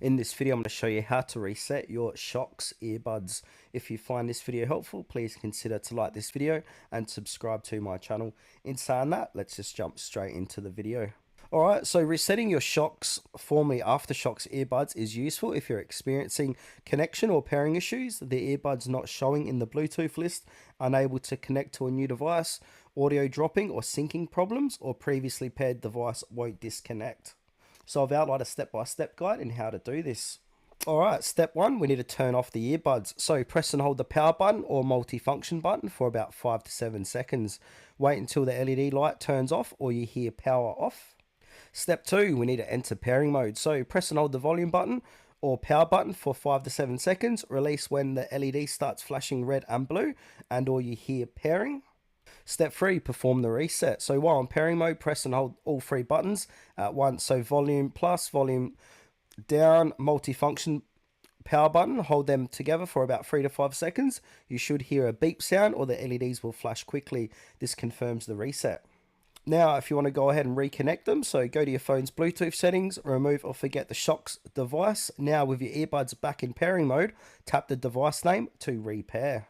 In this video, I'm going to show you how to reset your Shokz earbuds. If you find this video helpful, please consider to like this video and subscribe to my channel. In saying that, let's just jump straight into the video. Alright, so resetting your Shokz, formerly AfterShokz earbuds, is useful if you're experiencing connection or pairing issues, the earbuds not showing in the Bluetooth list, unable to connect to a new device, audio dropping or syncing problems, or previously paired device won't disconnect. So I've outlined a step-by-step guide in how to do this. Alright, step 1, we need to turn off the earbuds. So press and hold the power button or multi-function button for about 5 to 7 seconds. Wait until the LED light turns off or you hear power off. Step 2, we need to enter pairing mode. So press and hold the volume button or power button for 5 to 7 seconds. Release when the LED starts flashing red and blue and or you hear pairing. Step 3, perform the reset. So while in pairing mode, press and hold all 3 buttons at once. So volume plus, volume down, multifunction power button, hold them together for about 3 to 5 seconds. You should hear a beep sound or the LEDs will flash quickly. This confirms the reset. Now, if you want to go ahead and reconnect them, so go to your phone's Bluetooth settings, remove or forget the Shokz device. Now with your earbuds back in pairing mode, tap the device name to repair.